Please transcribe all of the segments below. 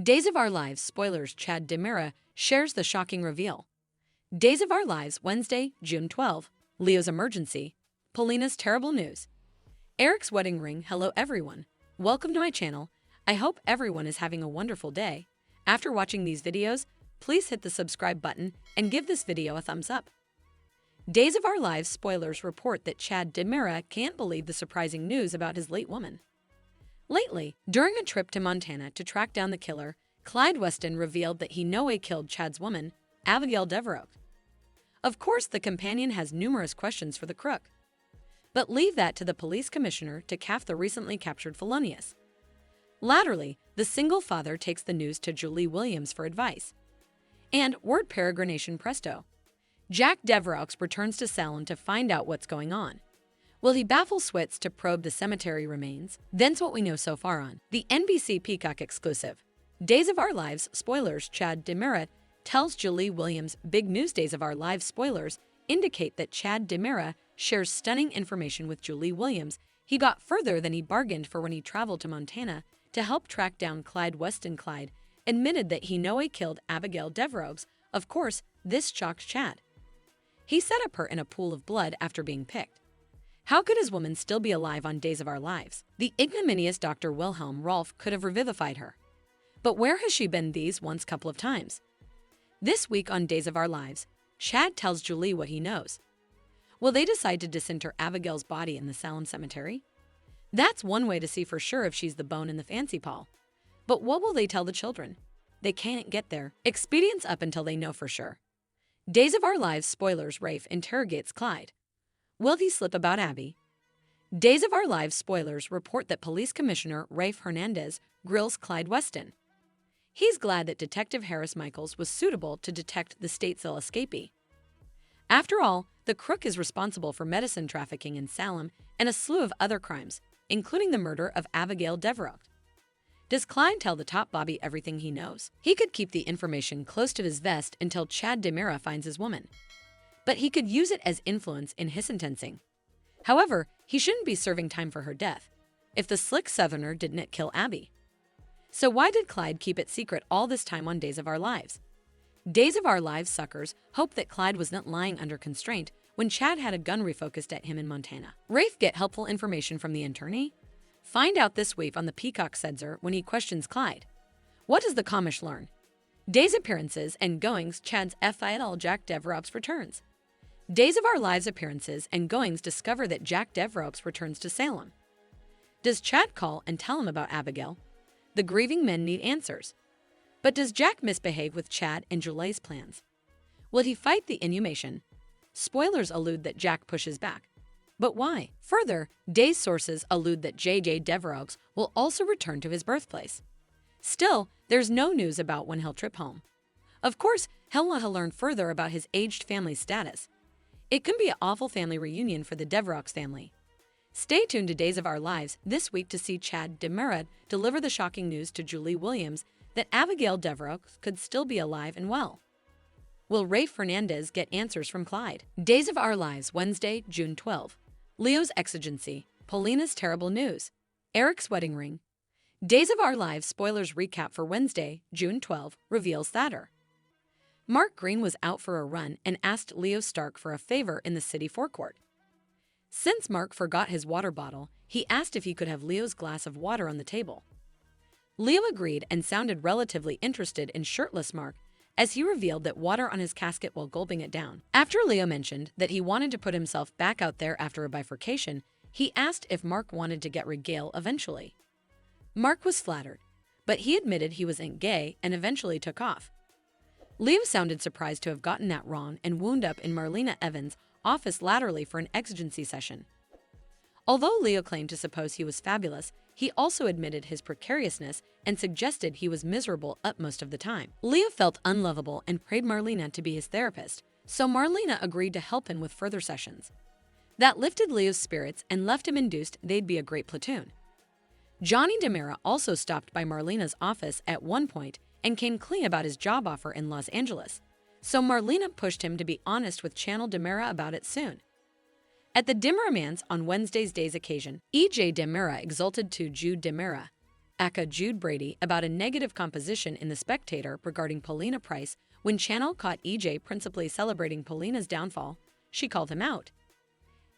Days of Our Lives spoilers Chad DiMera shares the shocking reveal. Days of Our Lives, Wednesday, June 12. Leo's emergency. Paulina's terrible news. Eric's wedding ring. Hello everyone. Welcome to my channel. I hope everyone is having a wonderful day. After watching these videos, please hit the subscribe button and give this video a thumbs up. Days of Our Lives spoilers report that Chad DiMera can't believe the surprising news about his late woman. Lately, during a trip to Montana to track down the killer, Clyde Weston revealed that he no way killed Chad's woman, Abigail Devereaux. Of course, the companion has numerous questions for the crook. But leave that to the police commissioner to cuff the recently captured felonious. Latterly, the single father takes the news to Julie Williams for advice. And word peregrination presto. Jack Devereaux returns to Salem to find out what's going on. Will he baffle Switz to probe the cemetery remains? That's what we know so far on the NBC Peacock exclusive. Days of Our Lives spoilers Chad DiMera tells Julie Williams big news. Days of Our Lives spoilers indicate that Chad DiMera shares stunning information with Julie Williams. He got further than he bargained for when he traveled to Montana to help track down Clyde Weston. Clyde admitted that he no way killed Abigail Devereaux. Of course, this shocked Chad. He set up her in a pool of blood after being picked. How could his woman still be alive on Days of Our Lives? The ignominious Dr. Wilhelm Rolf could have revivified her. But where has she been these once couple of times? This week on Days of Our Lives, Chad tells Julie what he knows. Will they decide to disinter Abigail's body in the Salem cemetery? That's one way to see for sure if she's the bone in the fancy paw. But what will they tell the children? They can't get there. Expedience up until they know for sure. Days of Our Lives spoilers Rafe interrogates Clyde. Will he slip about Abby? Days of Our Lives spoilers report that Police Commissioner Rafe Hernandez grills Clyde Weston. He's glad that Detective Harris Michaels was suitable to detect the Statesville escapee. After all, the crook is responsible for medicine trafficking in Salem and a slew of other crimes, including the murder of Abigail Devereaux. Does Clyde tell the top Bobby everything he knows? He could keep the information close to his vest until Chad DiMera finds his woman. But he could use it as influence in his sentencing. However, he shouldn't be serving time for her death, if the slick Southerner didn't kill Abby. So why did Clyde keep it secret all this time on Days of Our Lives? Days of Our Lives suckers hope that Clyde was not lying under constraint when Chad had a gun refocused at him in Montana. Rafe get helpful information from the attorney? Find out this week on the Peacock Censor when he questions Clyde. What does the commish learn? Days appearances and goings Chad's FIL Jack Devereaux returns. Days of Our Lives appearances and goings discover that Jack Devereaux returns to Salem. Does Chad call and tell him about Abigail? The grieving men need answers. But does Jack misbehave with Chad and Julie's plans? Will he fight the inhumation? Spoilers allude that Jack pushes back. But why? Further, Days sources allude that J.J. Devereaux will also return to his birthplace. Still, there's no news about when he'll trip home. Of course, he'll want to learn further about his aged family's status. It can be an awful family reunion for the Devereaux family. Stay tuned to Days of Our Lives this week to see Chad DiMera deliver the shocking news to Julie Williams that Abigail Devereaux could still be alive and well. Will Rafe Hernandez get answers from Clyde? Days of Our Lives, Wednesday, June 12. Leo's exigency, Paulina's terrible news, Eric's wedding ring. Days of Our Lives spoilers recap for Wednesday, June 12, reveals Thatter. Mark Green was out for a run and asked Leo Stark for a favor in the city forecourt. Since Mark forgot his water bottle, he asked if he could have Leo's glass of water on the table. Leo agreed and sounded relatively interested in shirtless Mark as he revealed that water on his casket while gulping it down. After Leo mentioned that he wanted to put himself back out there after a bifurcation, he asked if Mark wanted to get regale eventually. Mark was flattered, but he admitted he wasn't gay and eventually took off. Leo sounded surprised to have gotten that wrong and wound up in Marlena Evans' office latterly for an exigency session. Although Leo claimed to suppose he was fabulous, he also admitted his precariousness and suggested he was miserable up most of the time. Leo felt unlovable and prayed Marlena to be his therapist, so Marlena agreed to help him with further sessions. That lifted Leo's spirits and left him induced they'd be a great platoon. Johnny DiMera also stopped by Marlena's office at one point and came clean about his job offer in Los Angeles, so Marlena pushed him to be honest with Channel DiMera about it soon. At the DiMera Manse on Wednesday's Days occasion, E.J. DiMera exulted to Jude DiMera. aka Jude Brady about a negative composition in The Spectator regarding Paulina Price when Channel caught EJ principally celebrating Paulina's downfall. She called him out.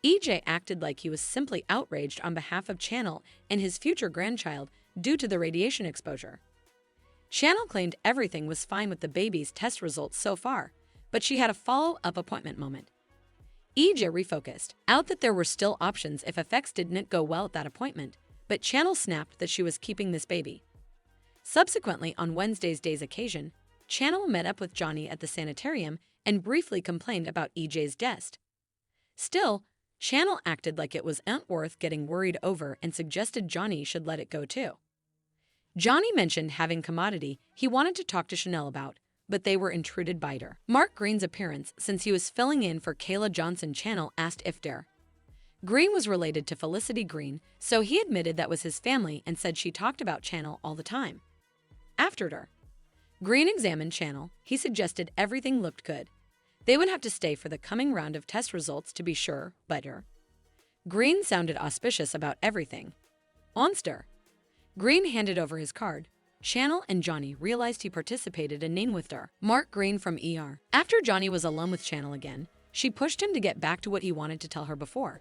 EJ acted like he was simply outraged on behalf of Channel and his future grandchild due to the radiation exposure. Channel claimed everything was fine with the baby's test results so far, but she had a follow-up appointment moment. EJ refocused out that there were still options if effects didn't go well at that appointment, but Channel snapped that she was keeping this baby. Subsequently, on Wednesday's day's occasion, Channel met up with Johnny at the sanitarium and briefly complained about EJ's death. Still, Channel acted like it wasn't worth getting worried over and suggested Johnny should let it go too. Johnny mentioned having commodity he wanted to talk to Chanel about, but they were intruded by her. Mark Green's appearance since he was filling in for Kayla Johnson. Channel asked if Green was related to Felicity Green, so he admitted that was his family and said she talked about Channel all the time. After Green examined Channel, he suggested everything looked good. They would have to stay for the coming round of test results to be sure, but Green sounded auspicious about everything. Onster. Green handed over his card. Channel and Johnny realized he participated in name with Mark Green from ER. After Johnny was alone with Channel again, she pushed him to get back to what he wanted to tell her before.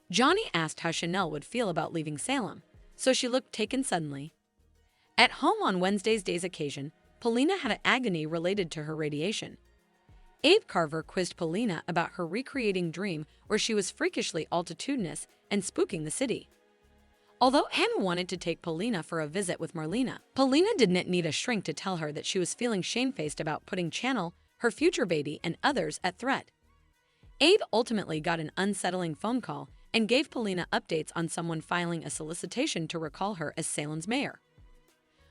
Johnny asked how Chanel would feel about leaving Salem, so she looked taken suddenly. At home on Wednesday's day's occasion, Paulina had an agony related to her radiation. Abe Carver quizzed Paulina about her recreating dream where she was freakishly altitudinous and spooking the city. Although Anne wanted to take Paulina for a visit with Marlena, Paulina didn't need a shrink to tell her that she was feeling shamefaced about putting Channel, her future baby, and others at threat. Abe ultimately got an unsettling phone call and gave Paulina updates on someone filing a solicitation to recall her as Salem's mayor.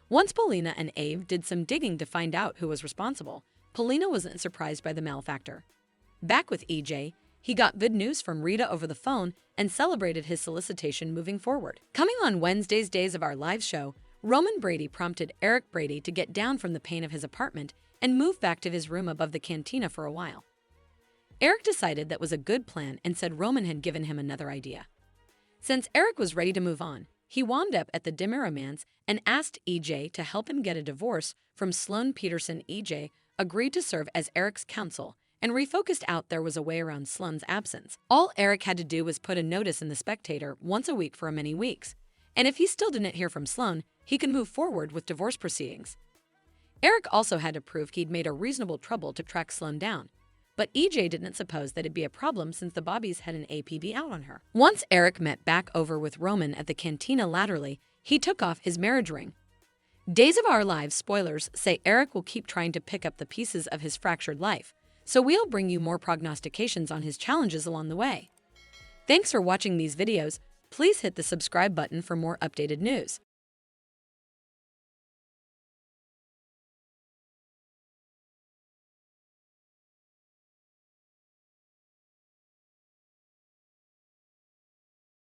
Once Paulina and Abe did some digging to find out who was responsible, Paulina wasn't surprised by the malefactor. Back with EJ, he got good news from Rita over the phone and celebrated his solicitation moving forward. Coming on Wednesday's Days of Our Lives show, Roman Brady prompted Eric Brady to get down from the pain of his apartment and move back to his room above the cantina for a while. Eric decided that was a good plan and said Roman had given him another idea. Since Eric was ready to move on, he wound up at the DiMera Manse and asked EJ to help him get a divorce from Sloan Peterson. EJ agreed to serve as Eric's counsel and refocused out there was a way around Sloan's absence. All Eric had to do was put a notice in The Spectator once a week for many weeks, and if he still didn't hear from Sloan, he could move forward with divorce proceedings. Eric also had to prove he'd made a reasonable trouble to track Sloan down, but EJ didn't suppose that it'd be a problem since the Bobbies had an APB out on her. Once Eric met back over with Roman at the cantina laterally, he took off his marriage ring. Days of Our Lives spoilers say Eric will keep trying to pick up the pieces of his fractured life, so we'll bring you more prognostications on his challenges along the way. Thanks for watching these videos. Please hit the subscribe button for more updated news.